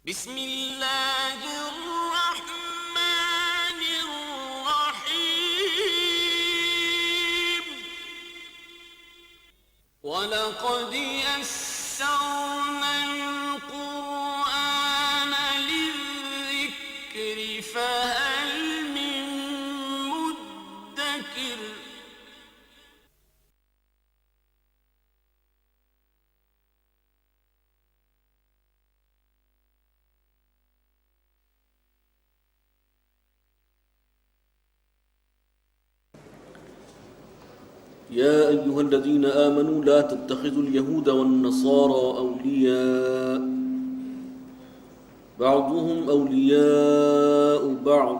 بسم اللہ الرحمن الرحیم وَلَقَدْ يَسَّرْنَا الْقُرْآنَ لِلذِّكْرِ فَهَلْ مِن مُدَّكِرٍ يا أيها الذين آمنوا لا تتخذوا اليهود والنصارى أولياء بعضهم أولياء بعض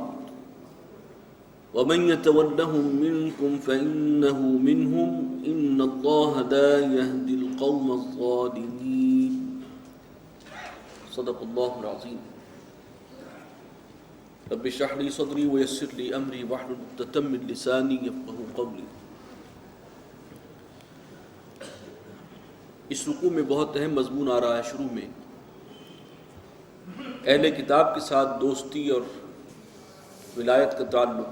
ومن يتولهم منكم فإنه منهم إن الله لا يهدي القوم الظالمين صدق الله العظيم رب اشرح لي صدري ويسر لي أمري واحلل عقدة من لساني يفقهوا قولي. اس رکوع میں بہت اہم مضمون آ رہا ہے. شروع میں اہل کتاب کے ساتھ دوستی اور ولایت کا تعلق.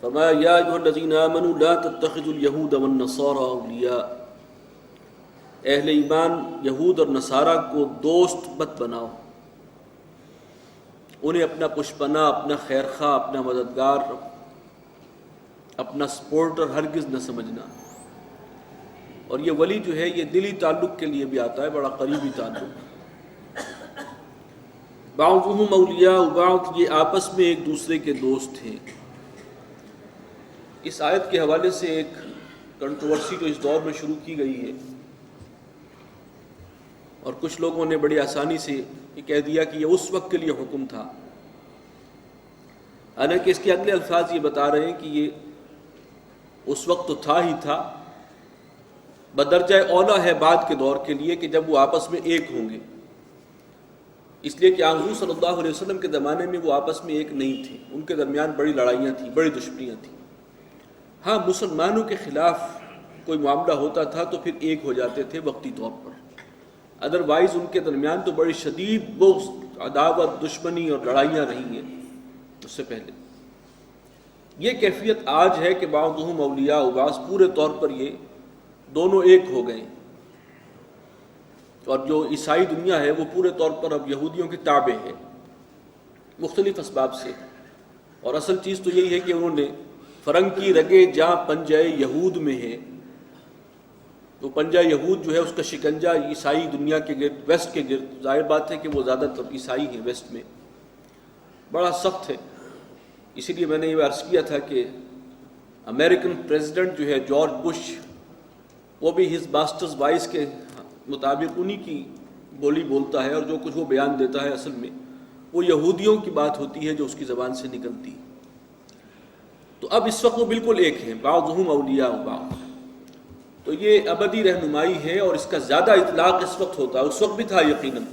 فرمایا یا ایھا الذین آمنوا لا تتخذوا اليہود والنصارى اولیاء. اہل ایمان یہود اور نصارہ کو دوست مت بناؤ، انہیں اپنا پشپنا، اپنا خیر خواہ، اپنا مددگار، اپنا سپورٹر ہرگز نہ سمجھنا. اور یہ ولی جو ہے یہ دلی تعلق کے لیے بھی آتا ہے، بڑا قریبی تعلق. بعضهم اولیاء بعض، یہ آپس میں ایک دوسرے کے دوست ہیں. اس آیت کے حوالے سے ایک کنٹروورسی جو اس دور میں شروع کی گئی ہے، اور کچھ لوگوں نے بڑی آسانی سے یہ کہہ دیا کہ یہ اس وقت کے لیے حکم تھا، حالانکہ اس کے اگلے الفاظ یہ بتا رہے ہیں کہ یہ اس وقت تو تھا ہی تھا، بدرجہ اولا ہے بعد کے دور کے لیے کہ جب وہ آپس میں ایک ہوں گے. اس لیے کہ حضور صلی اللہ علیہ وسلم کے زمانے میں وہ آپس میں ایک نہیں تھے، ان کے درمیان بڑی لڑائیاں تھیں، بڑی دشمنیاں تھیں. ہاں مسلمانوں کے خلاف کوئی معاملہ ہوتا تھا تو پھر ایک ہو جاتے تھے وقتی طور پر، ادروائز ان کے درمیان تو بڑی شدید بغض، عداوت، دشمنی اور لڑائیاں رہی ہیں اس سے پہلے. یہ کیفیت آج ہے کہ بعضهم اولیاء بعض، پورے طور پر یہ دونوں ایک ہو گئے. اور جو عیسائی دنیا ہے وہ پورے طور پر اب یہودیوں کے تابع ہے مختلف اسباب سے. اور اصل چیز تو یہی ہے کہ انہوں نے فرنگ کی رگے جہاں پنجہ یہود میں ہے، تو پنجہ یہود جو ہے اس کا شکنجہ عیسائی دنیا کے گرد، ویسٹ کے گرد، ظاہر بات ہے کہ وہ زیادہ تر عیسائی ہیں ویسٹ میں، بڑا سخت ہے. اسی لیے میں نے یہ عرض کیا تھا کہ امریکن پریزیڈنٹ جو ہے جارج بش، وہ بھی ہز ماسٹرز وائس کے مطابق انہی کی بولی بولتا ہے، اور جو کچھ وہ بیان دیتا ہے اصل میں وہ یہودیوں کی بات ہوتی ہے جو اس کی زبان سے نکلتی. تو اب اس وقت وہ بالکل ایک ہیں، بعضهم اولیاء بعض. تو یہ ابدی رہنمائی ہے، اور اس کا زیادہ اطلاق اس وقت ہوتا ہے، اس وقت بھی تھا یقیناً.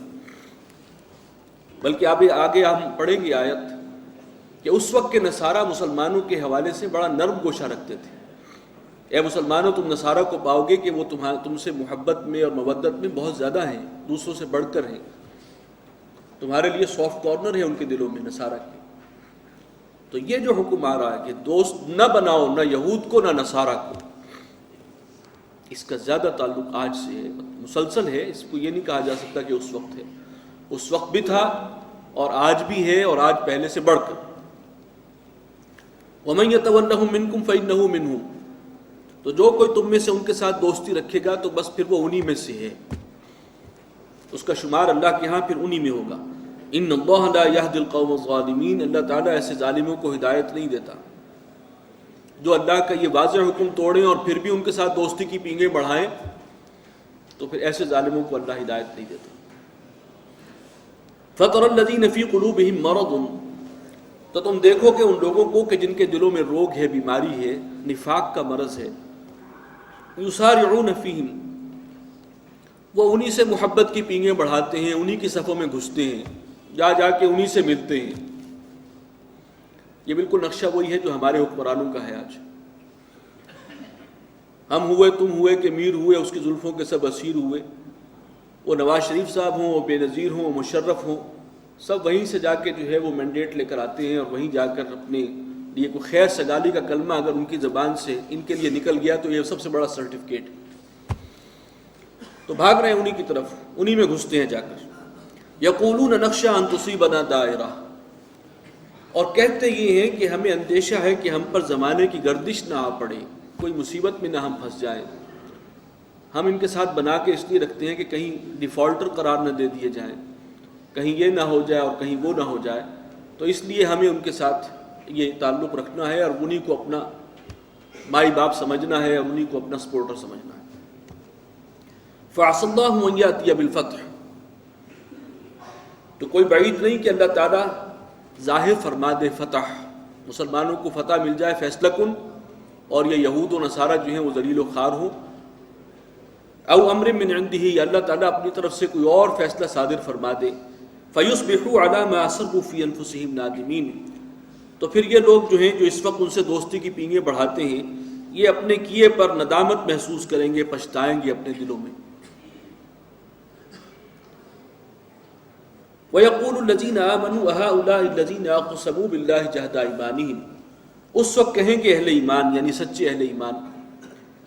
بلکہ اب آگے ہم پڑھیں گے آیت کہ اس وقت کے نصارہ مسلمانوں کے حوالے سے بڑا نرم گوشہ رکھتے تھے. اے مسلمانوں، تم نصارہ کو پاؤ گے کہ وہ تم سے محبت میں اور مودت میں بہت زیادہ ہیں، دوسروں سے بڑھ کر ہیں. تمہارے لیے سافٹ کارنر ہے ان کے دلوں میں نصارہ کے. تو یہ جو حکم آ رہا ہے کہ دوست نہ بناؤ نہ یہود کو نہ نصارہ کو، اس کا زیادہ تعلق آج سے ہے، مسلسل ہے. اس کو یہ نہیں کہا جا سکتا کہ اس وقت ہے، اس وقت بھی تھا اور آج بھی ہے، اور آج پہلے سے بڑھ کر. وَمَن يَتَوَلَّهُم مِّنكُمْ فَإِنَّهُ مِنْهُمْ، تو جو کوئی تم میں سے ان کے ساتھ دوستی رکھے گا تو بس پھر وہ انہی میں سے ہے، اس کا شمار اللہ کے ہاں پھر انہی میں ہوگا. ان اللہ لا یہدی القوم الظالمین، اللہ تعالیٰ ایسے ظالموں کو ہدایت نہیں دیتا جو اللہ کا یہ واضح حکم توڑیں اور پھر بھی ان کے ساتھ دوستی کی پینگیں بڑھائیں، تو پھر ایسے ظالموں کو اللہ ہدایت نہیں دیتا. فَتَرَى الَّذِينَ فِي قُلُوبِهِم مَّرَضٌ، تو تم دیکھو کہ ان لوگوں کو کہ جن کے دلوں میں روگ ہے، بیماری ہے، نفاق کا مرض ہے، یسارعون فیہم، وہ انہی سے محبت کی پینگیں بڑھاتے ہیں، انہی کی صفوں میں گھستے ہیں، جا جا کے انہی سے ملتے ہیں. یہ بالکل نقشہ وہی ہے جو ہمارے حکمرانوں کا ہے آج. ہم ہوئے، تم ہوئے کہ میر ہوئے، اس کی زلفوں کے سب اسیر ہوئے، وہ نواز شریف صاحب ہوں، وہ بے نظیر ہوں، وہ مشرف ہوں، سب وہیں سے جا کے جو ہے وہ مینڈیٹ لے کر آتے ہیں، اور وہیں جا کر اپنے لیے کوئی خیر سگالی کا کلمہ اگر ان کی زبان سے ان کے لیے نکل گیا تو یہ سب سے بڑا سرٹیفکیٹ ہے۔ تو بھاگ رہے ہیں انہی کی طرف، انہی میں گھستے ہیں جا کر۔ یقولون نخشى ان تصیبنا دائرہ، اور کہتے یہ ہیں کہ ہمیں اندیشہ ہے کہ ہم پر زمانے کی گردش نہ آ پڑے، کوئی مصیبت میں نہ ہم پھنس جائیں۔ ہم ان کے ساتھ بنا کے اس لیے رکھتے ہیں کہ کہیں ڈیفالٹر قرار نہ دے دیے جائیں، کہیں یہ نہ ہو جائے اور کہیں وہ نہ ہو جائے، تو اس لیے ہمیں ان کے ساتھ یہ تعلق رکھنا ہے اور انہی کو اپنا مائی باپ سمجھنا ہے اور انہی کو اپنا سپورٹر سمجھنا ہے۔ فَعَسَى اللَّهُ أَن يَأْتِيَ بِالْفَتْحِ، تو کوئی بعید نہیں کہ اللہ تعالیٰ ظاہر فرما دے فتح، مسلمانوں کو فتح مل جائے، فیصلہ کن، اور یہ یہود و نصارہ جو ہیں وہ ذلیل و خوار ہوں۔ او امر من عنده، یا اللہ تعالیٰ اپنی طرف سے کوئی اور فیصلہ صادر فرما دے۔ فَيُصْبِحُوا عَلَى مَا أَسَرُّوا فِي أَنفُسِهِمْ نَادِمِينَ، تو پھر یہ لوگ جو ہیں جو اس وقت ان سے دوستی کی پینگیں بڑھاتے ہیں، یہ اپنے کیے پر ندامت محسوس کریں گے، پچھتائیں گے اپنے دلوں میں۔ وَيَقُولُ الَّذِينَ آمَنُوا أَهَؤُلَاءِ الَّذِينَ أَقْسَمُوا بِاللَّهِ جَهْدَ أَيْمَانِهِمْ، اس وقت کہیں گے اہل ایمان یعنی سچے اہل ایمان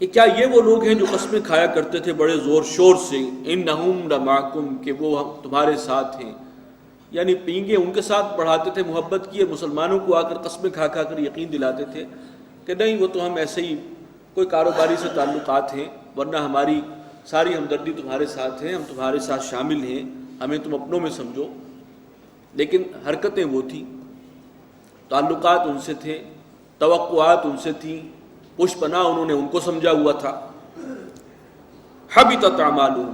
کہ کیا یہ وہ لوگ ہیں جو قسمیں کھایا کرتے تھے بڑے زور شور سے، اِنَّهُمْ لَمَعَكُمْ، کہ وہ تمہارے ساتھ ہیں، یعنی پینگیں ان کے ساتھ بڑھاتے تھے محبت کی، اور مسلمانوں کو آ کر قسمیں کھا کھا کر یقین دلاتے تھے کہ نہیں وہ تو ہم ایسے ہی کوئی کاروباری سے تعلقات ہیں، ورنہ ہماری ساری ہمدردی تمہارے ساتھ ہیں، ہم تمہارے ساتھ شامل ہیں، ہمیں تم اپنوں میں سمجھو۔ لیکن حرکتیں وہ تھیں، تعلقات ان سے تھے، توقعات ان سے تھیں، پش پناہ انہوں نے ان کو سمجھا ہوا تھا۔ حبطت اعمالهم،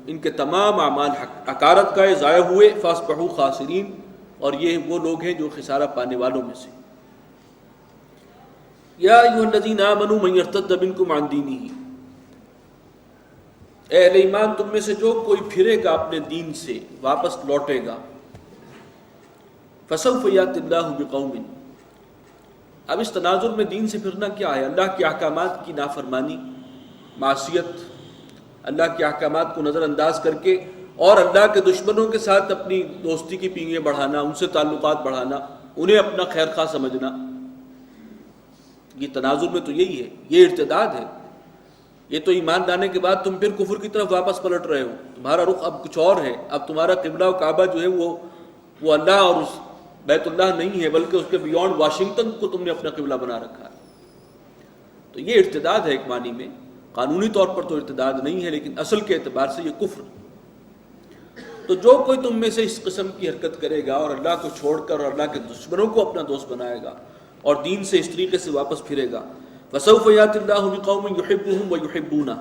ان کے تمام اعمال حقارت کا ضائع ہوئے، فاصبحوا خاسرین، اور یہ وہ لوگ ہیں جو خسارہ پانے والوں میں سے۔ یا ایھا الذین آمنوا من یرتد منکم عن دینہ، اے اہل ایمان تم میں سے جو کوئی پھرے گا اپنے دین سے، واپس لوٹے گا، فسوف یأتی اللہ بقوم، اب اس تناظر میں دین سے پھرنا کیا ہے؟ اللہ کے احکامات کی نافرمانی، معصیت، اللہ کے احکامات کو نظر انداز کر کے، اور اللہ کے دشمنوں کے ساتھ اپنی دوستی کی پینگیں بڑھانا، ان سے تعلقات بڑھانا، انہیں اپنا خیر خواہ سمجھنا، یہ تناظر میں تو یہی ہے، یہ ارتداد ہے۔ یہ تو ایمان لانے کے بعد تم پھر کفر کی طرف واپس پلٹ رہے ہو، تمہارا رخ اب کچھ اور ہے، اب تمہارا قبلہ و کعبہ جو ہے وہ اللہ اور اس بیت اللہ نہیں ہے، بلکہ اس کے بیونڈ واشنگٹن کو تم نے اپنا قبلہ بنا رکھا ہے۔ تو یہ ارتداد ہے ایک معنی میں، قانونی طور پر تو ارتداد نہیں ہے، لیکن اصل کے اعتبار سے یہ کفر۔ تو جو کوئی تم میں سے اس قسم کی حرکت کرے گا اور اللہ کو چھوڑ کر اور اللہ کے دشمنوں کو اپنا دوست بنائے گا اور دین سے اس طریقے سے واپس پھرے گا، فسوف یأتی اللہ بقوم یحبهم ویحبونہ،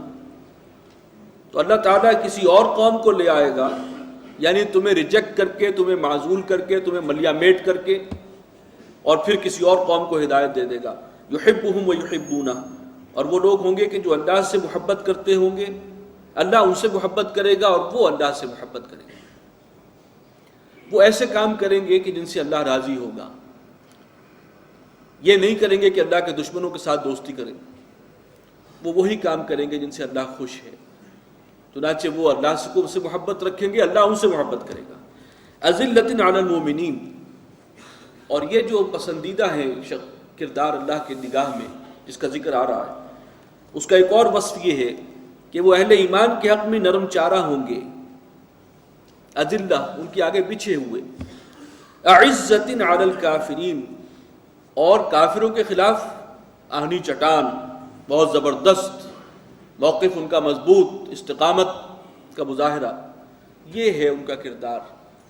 تو اللہ تعالیٰ کسی اور قوم کو لے آئے گا، یعنی تمہیں ریجیکٹ کر کے، تمہیں معزول کر کے، تمہیں ملیامیٹ کر کے، اور پھر کسی اور قوم کو ہدایت دے دے گا۔ یحبهم ویحبونہ، اور وہ لوگ ہوں گے کہ جو اللہ سے محبت کرتے ہوں گے، اللہ ان سے محبت کرے گا اور وہ اللہ سے محبت کرے گا۔ وہ ایسے کام کریں گے کہ جن سے اللہ راضی ہوگا، یہ نہیں کریں گے کہ اللہ کے دشمنوں کے ساتھ دوستی کریں، وہ وہی کام کریں گے جن سے اللہ خوش ہے، چنانچہ وہ اللہ سے محبت رکھیں گے، اللہ ان سے محبت کرے گا۔ اذلۃ علی المؤمنین، اور یہ جو پسندیدہ ہے کردار اللہ کی نگاہ میں جس کا ذکر آ رہا ہے، اس کا ایک اور وصف یہ ہے کہ وہ اہل ایمان کے حق میں نرم چارہ ہوں گے، اذلہ ان کے آگے پیچھے ہوئے، اعزۃ علی الکافرین، اور کافروں کے خلاف آہنی چٹان، بہت زبردست موقف ان کا مضبوط، استقامت کا مظاہرہ، یہ ہے ان کا کردار۔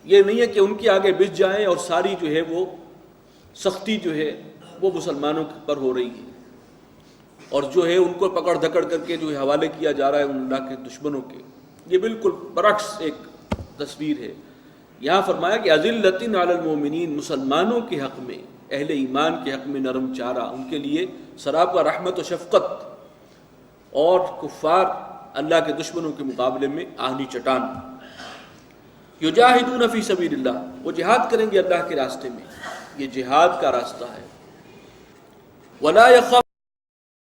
یہ نہیں ہے کہ ان کے آگے بچ جائیں اور ساری جو ہے وہ سختی جو ہے وہ مسلمانوں پر ہو رہی ہے، اور جو ہے ان کو پکڑ دھکڑ کر کے جو ہے حوالے کیا جا رہا ہے ان اللہ کے دشمنوں کے، یہ بالکل برعکس ایک تصویر ہے۔ یہاں فرمایا کہ اذلۃ علی المؤمنین، مسلمانوں کے حق میں، اہل ایمان کے حق میں نرم چارہ، ان کے لیے سراپا رحمت و شفقت، اور کفار اللہ کے دشمنوں کے مقابلے میں آہنی چٹان۔ یجاہدون فی سبیل اللہ، وہ جہاد کریں گے اللہ کے راستے میں، یہ جہاد کا راستہ ہے۔ ولا یخاف